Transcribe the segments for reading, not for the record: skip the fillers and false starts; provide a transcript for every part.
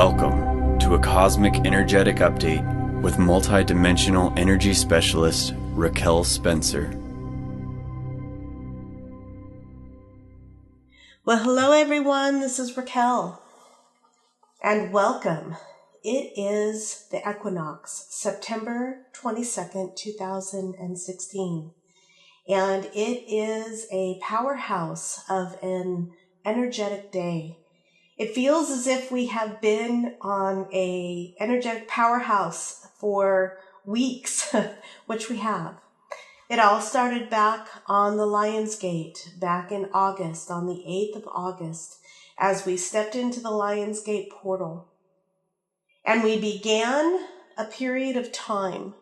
Welcome to a Cosmic Energetic Update with multidimensional energy specialist Raquel Spencer. Well, hello everyone, this is Raquel, and welcome. It is the equinox, September 22nd, 2016, and it is a powerhouse of an energetic day. It feels as if we have been on a energetic powerhouse for weeks, which we have. It all started back on the Lion's Gate, back in August, on the 8th of August, as we stepped into the Lion's Gate portal. And we began a period of time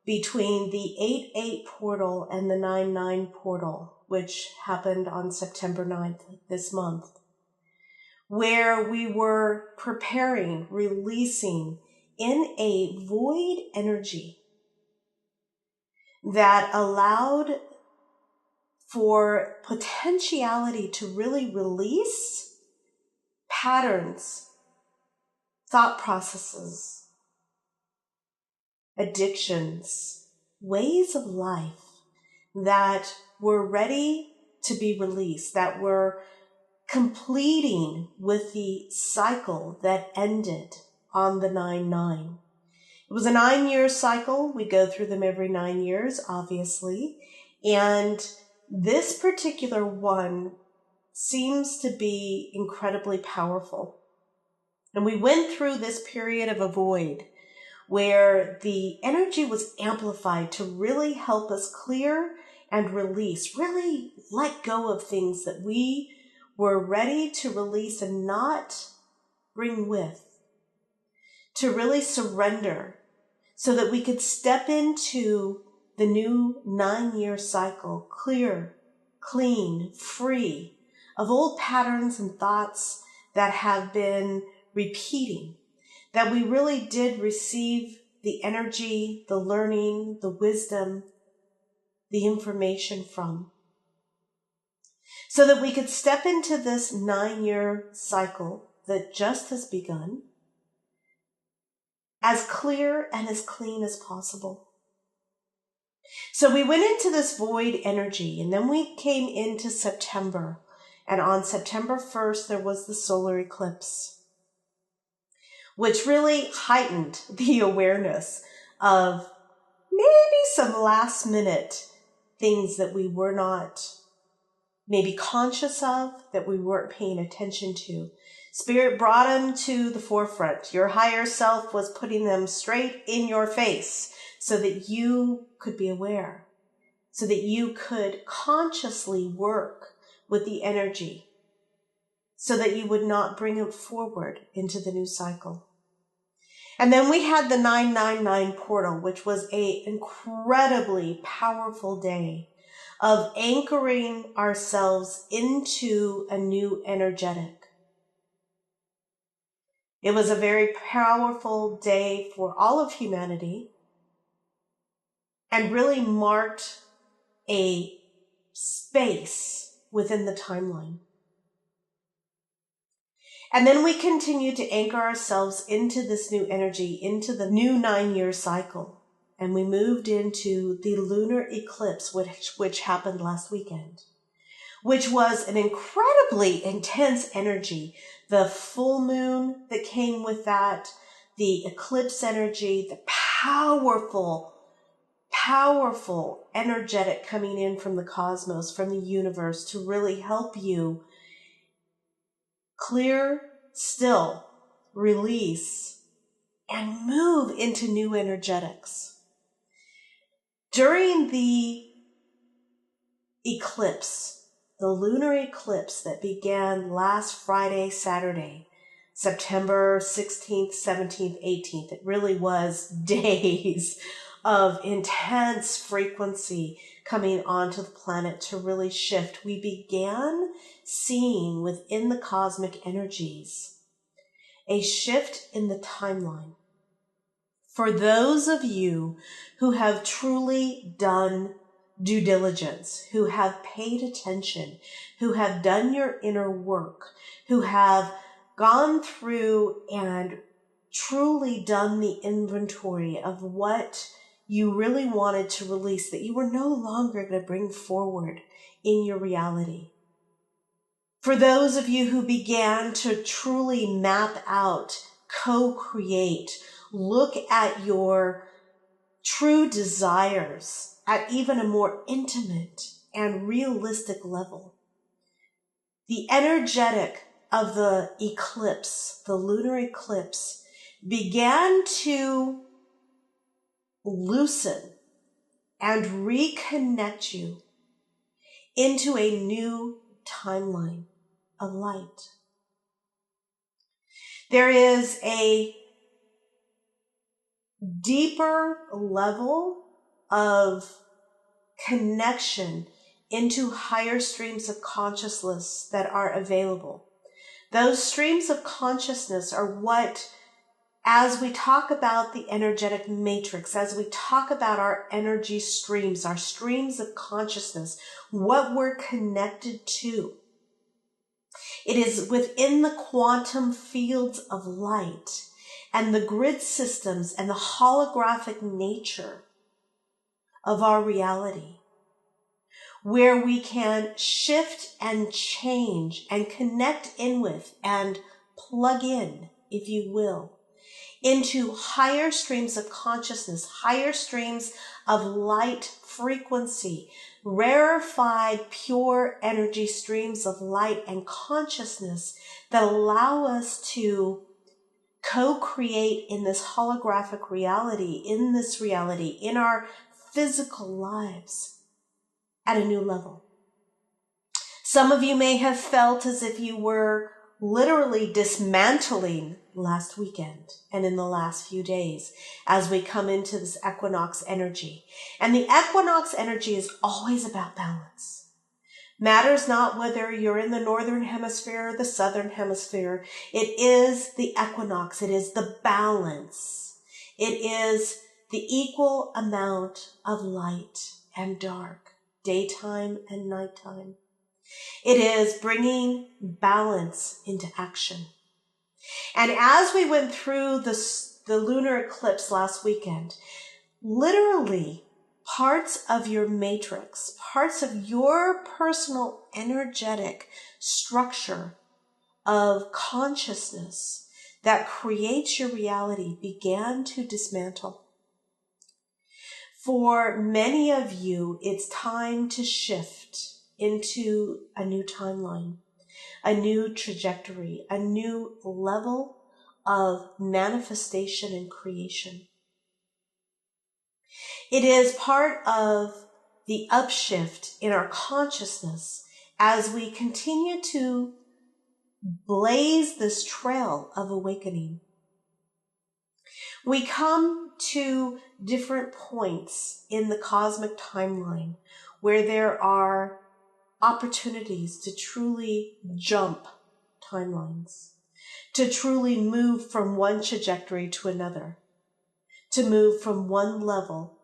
between the 8-8 portal and the 9-9 portal, which happened on September 9th this month, where we were preparing, releasing in a void energy that allowed for potentiality to really release patterns, thought processes, addictions, ways of life that were ready to be released, that were completing with the cycle that ended on the 9-9. It was a 9-year cycle. We go through them every 9 years, obviously. And this particular one seems to be incredibly powerful. And we went through this period of a void where the energy was amplified to really help us clear and release, really let go of things that we were ready to release and not bring with, to really surrender so that we could step into the new 9-year cycle, clear, clean, free of old patterns and thoughts that have been repeating, that we really did receive the energy, the learning, the wisdom, the information from, so that we could step into this 9-year cycle that just has begun as clear and as clean as possible. So we went into this void energy, and then we came into September. And on September 1st, there was the solar eclipse, which really heightened the awareness of maybe some last minute things that we were not maybe conscious of, that we weren't paying attention to. Spirit brought them to the forefront. Your higher self was putting them straight in your face so that you could be aware, so that you could consciously work with the energy, so that you would not bring it forward into the new cycle. And then we had the 999 portal, which was an incredibly powerful day of anchoring ourselves into a new energetic. It was a very powerful day for all of humanity and really marked a space within the timeline. And then we continued to anchor ourselves into this new energy, into the new 9-year cycle. And we moved into the lunar eclipse, which happened last weekend, which was an incredibly intense energy. The full moon that came with that, the eclipse energy, the powerful energetic coming in from the cosmos, from the universe, to really help you clear, still, release, and move into new energetics. During the eclipse, the lunar eclipse that began last Friday, Saturday, September 16th, 17th, 18th, it really was days of intense frequency coming onto the planet to really shift. We began seeing within the cosmic energies a shift in the timeline. For those of you who have truly done due diligence, who have paid attention, who have done your inner work, who have gone through and truly done the inventory of what you really wanted to release, that you were no longer going to bring forward in your reality. For those of you who began to truly map out, co-create, look at your true desires at even a more intimate and realistic level, the energetic of the eclipse, the lunar eclipse, began to loosen and reconnect you into a new timeline of light. There is a deeper level of connection into higher streams of consciousness that are available. Those streams of consciousness are what, as we talk about the energetic matrix, as we talk about our energy streams, our streams of consciousness, what we're connected to. It is within the quantum fields of light and the grid systems and the holographic nature of our reality, where we can shift and change and connect in with and plug in, if you will, into higher streams of consciousness, higher streams of light frequency, rarefied, pure energy streams of light and consciousness that allow us to co-create in this holographic reality, in our physical lives at a new level. Some of you may have felt as if you were literally dismantling last weekend and in the last few days as we come into this equinox energy. And the equinox energy is always about balance. Matters not whether you're in the northern hemisphere or the southern hemisphere. It is the equinox. It is the balance. It is the equal amount of light and dark, daytime and nighttime. It is bringing balance into action. And as we went through the lunar eclipse last weekend, literally parts of your matrix, parts of your personal energetic structure of consciousness that creates your reality began to dismantle. For many of you, it's time to shift into a new timeline, a new trajectory, a new level of manifestation and creation. It is part of the upshift in our consciousness as we continue to blaze this trail of awakening. We come to different points in the cosmic timeline where there are opportunities to truly jump timelines, to truly move from one trajectory to another, to move from one level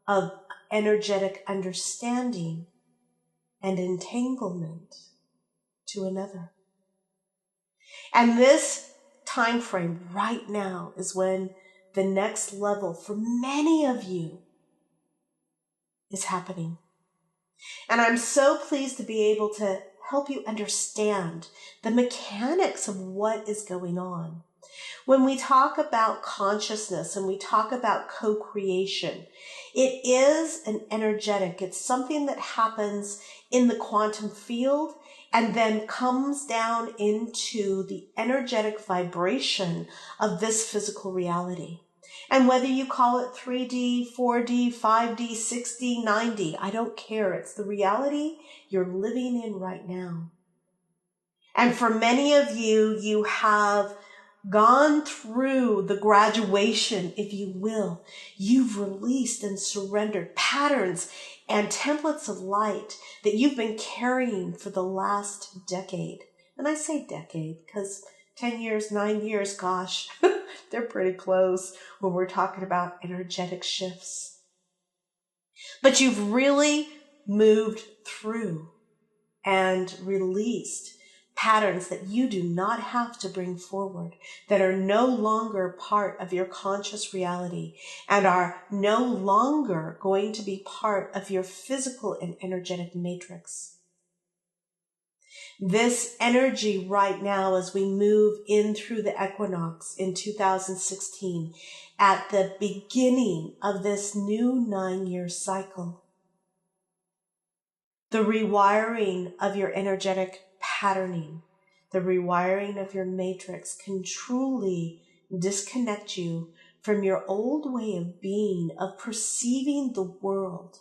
of energetic understanding and entanglement to another. And this time frame right now is when the next level for many of you is happening. And I'm so pleased to be able to help you understand the mechanics of what is going on. When we talk about consciousness and we talk about co-creation, it is an energetic. It's something that happens in the quantum field and then comes down into the energetic vibration of this physical reality. And whether you call it 3D, 4D, 5D, 6D, 9D, I don't care. It's the reality you're living in right now. And for many of you, you have gone through the graduation, if you will. You've released and surrendered patterns and templates of light that you've been carrying for the last decade. And I say decade because 10 years, 9 years, gosh, they're pretty close when we're talking about energetic shifts. But you've really moved through and released patterns that you do not have to bring forward, that are no longer part of your conscious reality and are no longer going to be part of your physical and energetic matrix. This energy right now, as we move in through the equinox in 2016, at the beginning of this new 9-year cycle, the rewiring of your energetic patterning, the rewiring of your matrix can truly disconnect you from your old way of being, of perceiving the world,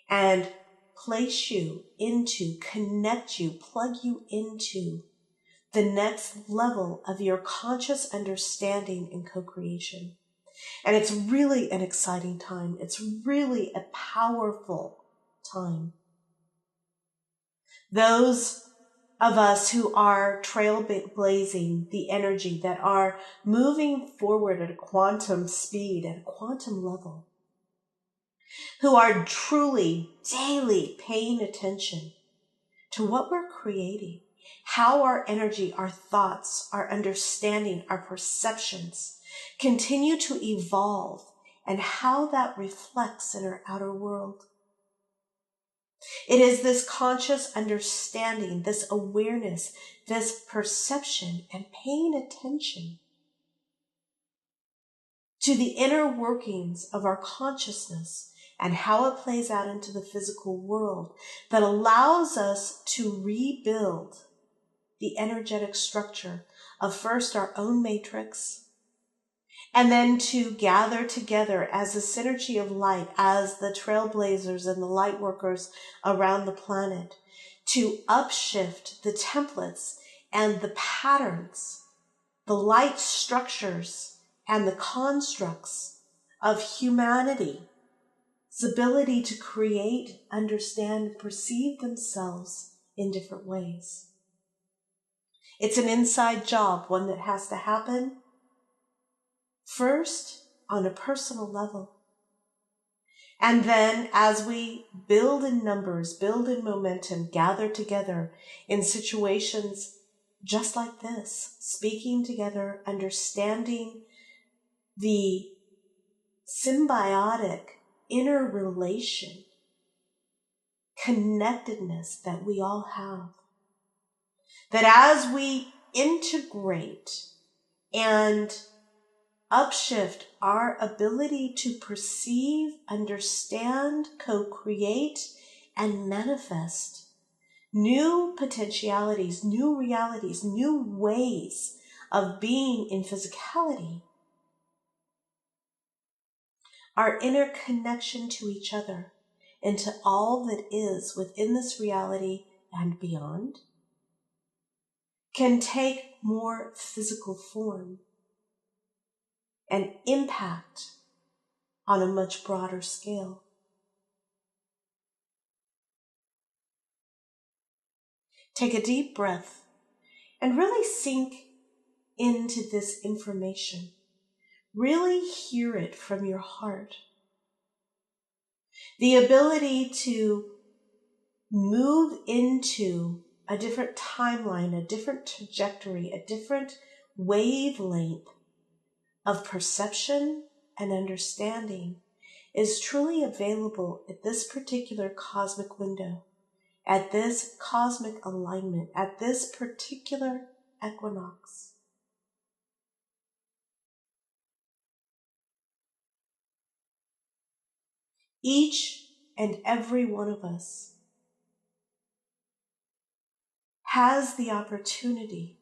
and place you into, connect you, plug you into the next level of your conscious understanding and co-creation. And it's really an exciting time. It's really a powerful time. Those of us who are trailblazing the energy, that are moving forward at a quantum speed, at a quantum level, who are truly daily paying attention to what we're creating, how our energy, our thoughts, our understanding, our perceptions continue to evolve, and how that reflects in our outer world. It is this conscious understanding, this awareness, this perception, and paying attention to the inner workings of our consciousness and how it plays out into the physical world that allows us to rebuild the energetic structure of first our own matrix, and then to gather together as a synergy of light, as the trailblazers and the light workers around the planet, to upshift the templates and the patterns, the light structures and the constructs of humanity's ability to create, understand, perceive themselves in different ways. It's an inside job, one that has to happen first on a personal level. And then as we build in numbers, build in momentum, gather together in situations just like this, speaking together, understanding the symbiotic interrelation, connectedness that we all have. That as we integrate and upshift our ability to perceive, understand, co-create, and manifest new potentialities, new realities, new ways of being in physicality, our inner connection to each other, into all that is within this reality and beyond, can take more physical form and impact on a much broader scale. Take a deep breath and really sink into this information. Really hear it from your heart. The ability to move into a different timeline, a different trajectory, a different wavelength of perception and understanding is truly available at this particular cosmic window, at this cosmic alignment, at this particular equinox. Each and every one of us has the opportunity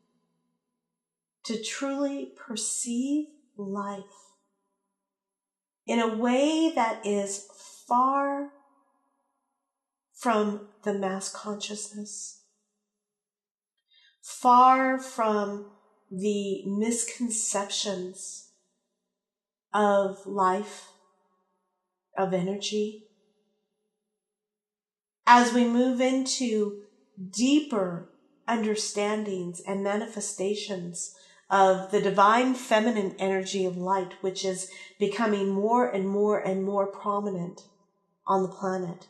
to truly perceive life in a way that is far from the mass consciousness, far from the misconceptions of life, of energy. As we move into deeper understandings and manifestations of the divine feminine energy of light, which is becoming more and more and more prominent on the planet.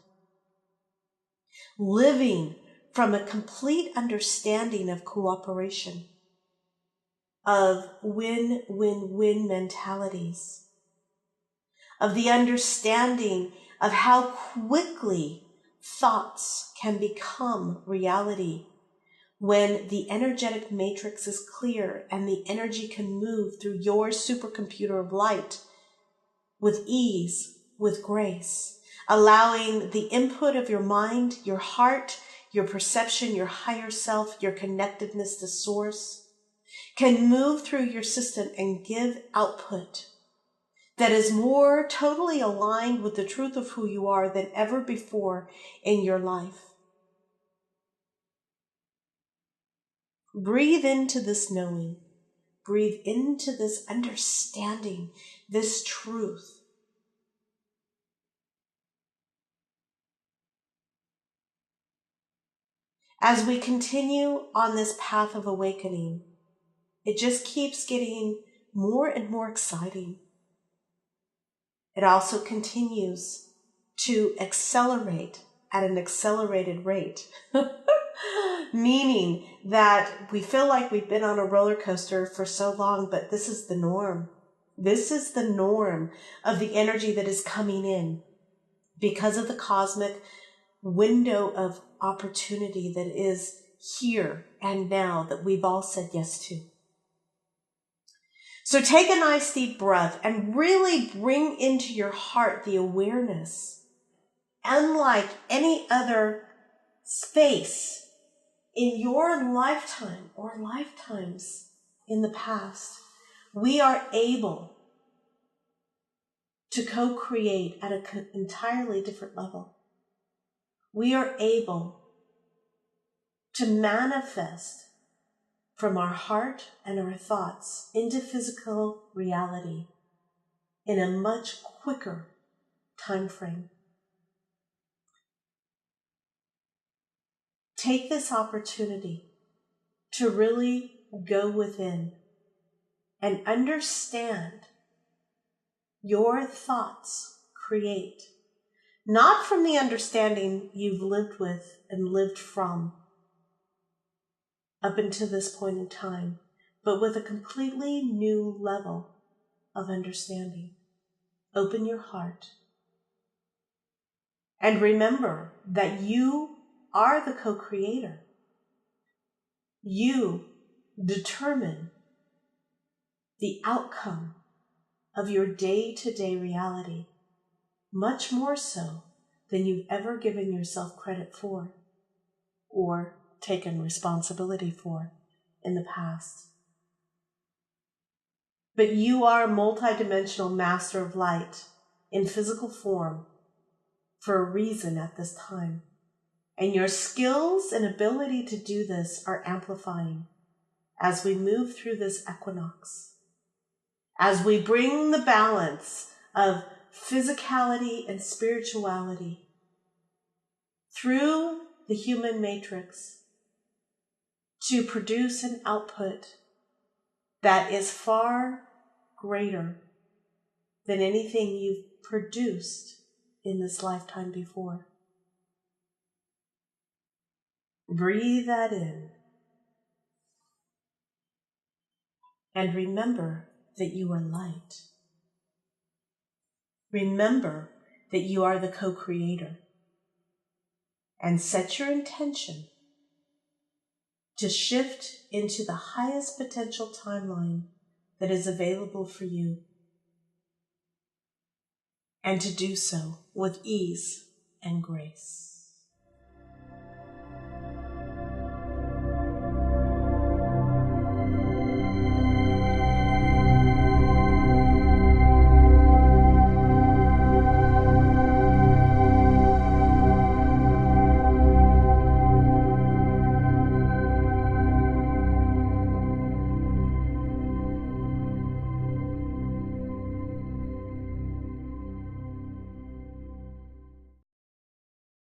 Living from a complete understanding of cooperation, of win-win-win mentalities, of the understanding of how quickly thoughts can become reality when the energetic matrix is clear and the energy can move through your supercomputer of light with ease, with grace, allowing the input of your mind, your heart, your perception, your higher self, your connectedness to source, can move through your system and give output that is more totally aligned with the truth of who you are than ever before in your life. Breathe into this knowing. Breathe into this understanding, this truth. As we continue on this path of awakening, it just keeps getting more and more exciting. It also continues to accelerate at an accelerated rate, meaning that we feel like we've been on a roller coaster for so long, but this is the norm. This is the norm of the energy that is coming in because of the cosmic window of opportunity that is here and now that we've all said yes to. So take a nice deep breath and really bring into your heart the awareness. Unlike any other space in your lifetime or lifetimes in the past, we are able to co-create at an entirely different level. We are able to manifest from our heart and our thoughts into physical reality in a much quicker time frame. Take this opportunity to really go within and understand your thoughts create, not from the understanding you've lived with and lived from up until this point in time, but with a completely new level of understanding. Open your heart and remember that you are the co-creator. You determine the outcome of your day-to-day reality, much more so than you've ever given yourself credit for or taken responsibility for in the past. But you are a multidimensional master of light in physical form for a reason at this time. And your skills and ability to do this are amplifying as we move through this equinox, as we bring the balance of physicality and spirituality through the human matrix to produce an output that is far greater than anything you've produced in this lifetime before. Breathe that in. And remember that you are light. Remember that you are the co-creator. And set your intention to shift into the highest potential timeline that is available for you. And to do so with ease and grace.